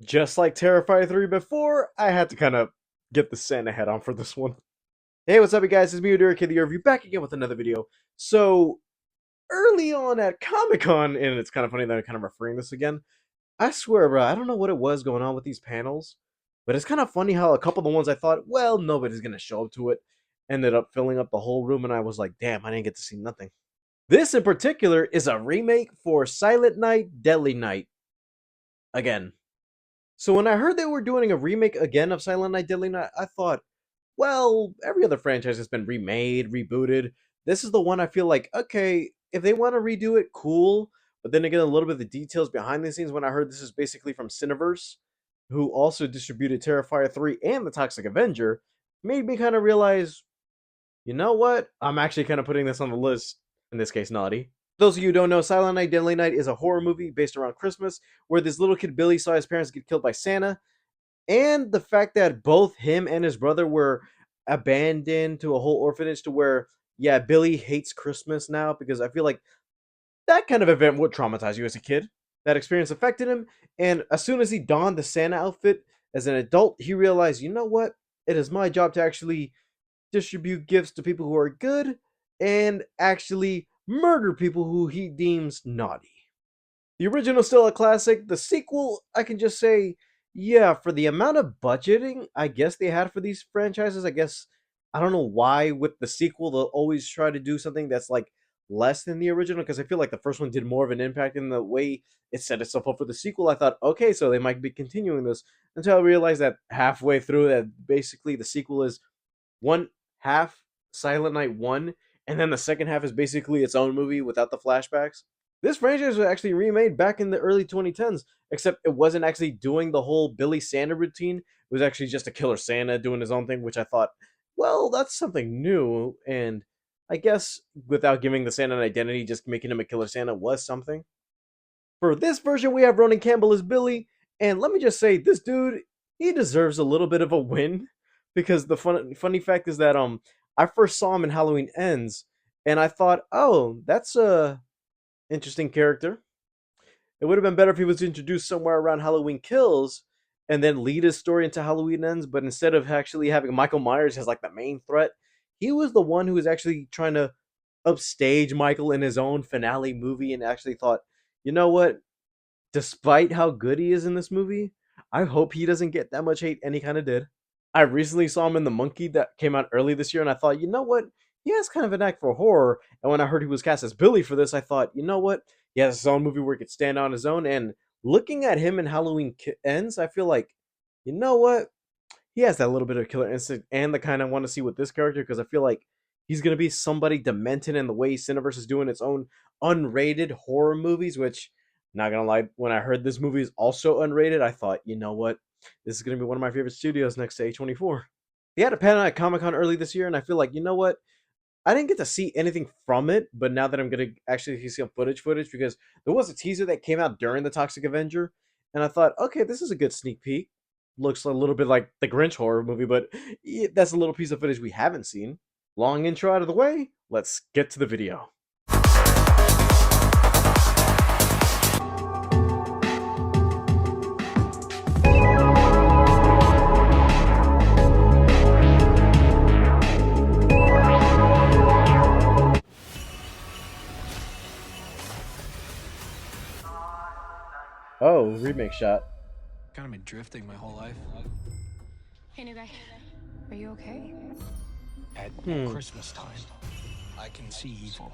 Just like Terrifier 3 before, I had to kind of get the Santa head on for this one. Hey, what's up, you guys? It's me, Derek, the review, back again with another video. So, early on at Comic Con, and it's kind of funny that I'm kind of referring this again, I swear, bro, I don't know what it was going on with these panels, but it's kind of funny how a couple of the ones I thought, well, nobody's going to show up to it, ended up filling up the whole room, and I was like, damn, I didn't get to see nothing. This in particular is a remake for Silent Night, Deadly Night. Again. So when I heard they were doing a remake again of Silent Night, Deadly Night, I thought, well, every other franchise has been remade, rebooted. This is the one I feel like, okay, if they want to redo it, cool. But then again, a little bit of the details behind the scenes when I heard this is basically from Cineverse, who also distributed Terrifier 3 and The Toxic Avenger, made me kind of realize, you know what? I'm actually kind of putting this on the list, in this case, Naughty. Those of you who don't know, Silent Night, Deadly Night is a horror movie based around Christmas where this little kid Billy saw his parents get killed by Santa, and the fact that both him and his brother were abandoned to a whole orphanage to where, yeah, Billy hates Christmas now because I feel like that kind of event would traumatize you as a kid. That experience affected him, and as soon as he donned the Santa outfit as an adult, he realized, you know what? It is my job to actually distribute gifts to people who are good and actually murder people who he deems naughty. The original is still a classic. The sequel, I can just say, yeah, for the amount of budgeting I guess they had for these franchises, I guess I don't know why with the sequel they'll always try to do something that's like less than the original because I feel like the first one did more of an impact in the way it set itself up for the sequel. I thought, okay, so they might be continuing this until I realized that halfway through that basically the sequel is one half Silent Night 1, and then the second half is basically its own movie without the flashbacks. This franchise was actually remade back in the early 2010s, except it wasn't actually doing the whole Billy Santa routine. It was actually just a killer Santa doing his own thing, which I thought, well, that's something new. And I guess without giving the Santa an identity, just making him a killer Santa was something. For this version, we have Ronan Campbell as Billy, and let me just say, this dude, he deserves a little bit of a win because the funny fact is that I first saw him in Halloween Ends, and I thought, oh, that's a interesting character. It would have been better if he was introduced somewhere around Halloween Kills and then lead his story into Halloween Ends, but instead of actually having Michael Myers as like the main threat, he was the one who was actually trying to upstage Michael in his own finale movie and actually thought, you know what? Despite how good he is in this movie, I hope he doesn't get that much hate, and he kind of did. I recently saw him in The Monkey that came out early this year, and I thought, you know what? He has kind of an act for horror. And when I heard he was cast as Billy for this, I thought, you know what? He has his own movie where he could stand on his own. And looking at him in Ends, I feel like, you know what? He has that little bit of killer instinct and the kind I want to see with this character because I feel like he's gonna be somebody demented in the way Cineverse is doing its own unrated horror movies. Which, not gonna lie, when I heard this movie is also unrated, I thought, you know what, this is gonna be one of my favorite studios next to A24. They had a panel at Comic Con early this year, and I feel like, you know what, I didn't get to see anything from it, but now that I'm gonna actually see some footage because there was a teaser that came out during the Toxic Avenger, and I thought, okay, this is a good sneak peek. Looks a little bit like the Grinch horror movie, but that's a little piece of footage we haven't seen. Long intro out of the way, let's get to the video. Oh, remake shot. Kind of been drifting my whole life. Hey, new guy. Are you okay? At Christmas time, I can see evil.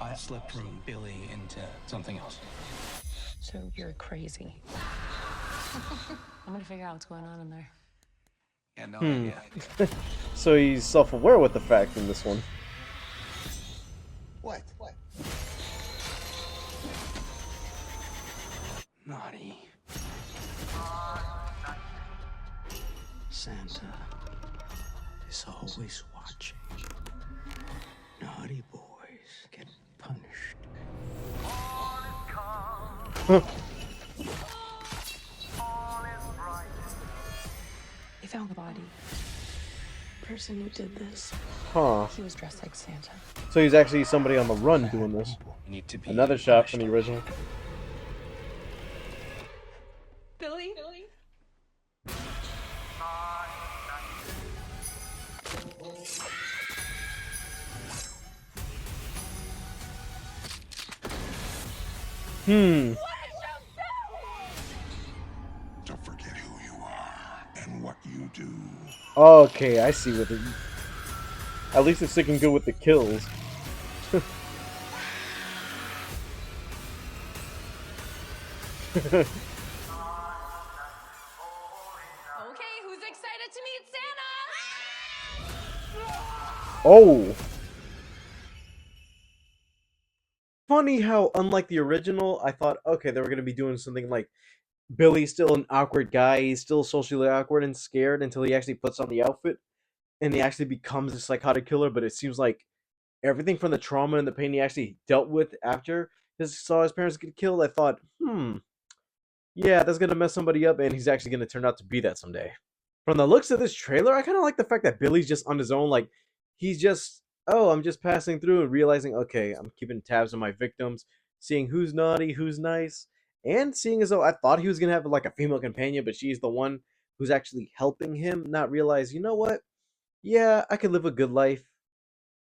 I slipped from Billy into something else. So you're crazy. I'm gonna figure out what's going on in there. Yeah, no idea. So he's self-aware with the fact in this one. What? Naughty. Santa is always watching. Naughty boys get punished. They found the body. The person who did this. Huh. He was dressed like Santa. So he's actually somebody on the run doing this. Need to be Another shot from the original. Billy? Hmm. Don't forget who you are and what you do. Okay, I see what the. At least it's sticking good with the kills. Okay, who's excited to meet Santa? Oh! Funny how, unlike the original, I thought, okay, they were going to be doing something like Billy's still an awkward guy, he's still socially awkward and scared until he actually puts on the outfit and he actually becomes a psychotic killer, but it seems like everything from the trauma and the pain he actually dealt with after saw his parents get killed, I thought, yeah, that's gonna mess somebody up, and he's actually gonna turn out to be that someday. From the looks of this trailer, I kind of like the fact that Billy's just on his own. Like, he's just, oh, I'm just passing through and realizing, okay, I'm keeping tabs on my victims, seeing who's naughty, who's nice, and seeing as though I thought he was gonna have like a female companion, but she's the one who's actually helping him. Not realize, you know what? Yeah, I could live a good life,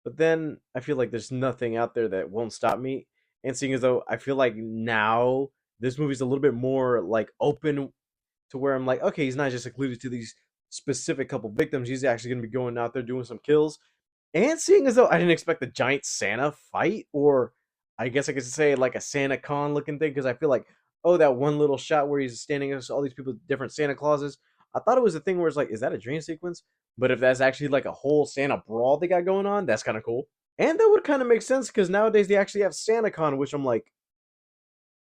but then I feel like there's nothing out there that won't stop me. And seeing as though I feel like now this movie's a little bit more like open to where I'm like, okay, he's not just secluded to these specific couple victims. He's actually going to be going out there doing some kills. And seeing as though I didn't expect a giant Santa fight, or I guess I could say like a Santa Con looking thing, because I feel like, oh, that one little shot where he's standing next to all these people, different Santa Clauses. I thought it was a thing where it's like, is that a dream sequence? But if that's actually like a whole Santa brawl they got going on, that's kind of cool. And that would kind of make sense because nowadays they actually have SantaCon, which I'm like,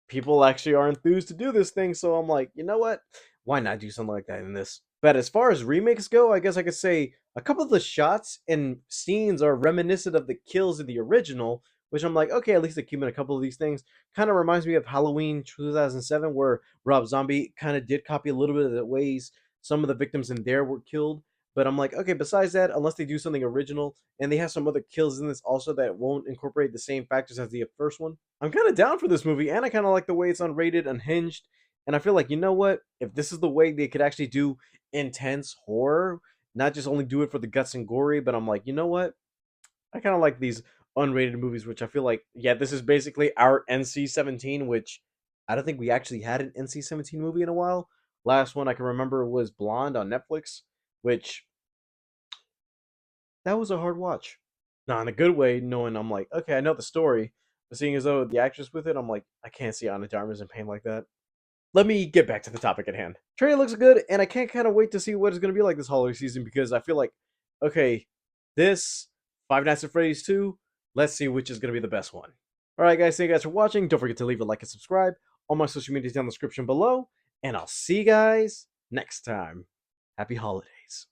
people actually are enthused to do this thing. So I'm like, you know what? Why not do something like that in this? But as far as remakes go, I guess I could say a couple of the shots and scenes are reminiscent of the kills in the original, which I'm like, okay, at least they're keeping a couple of these things. Kind of reminds me of Halloween 2007, where Rob Zombie kind of did copy a little bit of the ways some of the victims in there were killed. But I'm like, okay, besides that, unless they do something original and they have some other kills in this also that won't incorporate the same factors as the first one, I'm kind of down for this movie. And I kind of like the way it's unrated, unhinged. And I feel like, you know what? If this is the way they could actually do intense horror, not just only do it for the guts and gory, but I'm like, you know what? I kind of like these unrated movies, which I feel like, yeah, this is basically our NC-17, which I don't think we actually had an NC-17 movie in a while. Last one I can remember was Blonde on Netflix, which that was a hard watch. Not in a good way, knowing I'm like, okay, I know the story, but seeing as though the actress with it, I'm like, I can't see Anna Darmus in pain like that. Let me get back to the topic at hand. Trailer looks good, and I can't kind of wait to see what it's going to be like this holiday season because I feel like, okay, this Five Nights at Freddy's 2, let's see which is going to be the best one. All right, guys, thank you guys for watching. Don't forget to leave a like and subscribe. All my social media is down in the description below, and I'll see you guys next time. Happy holidays.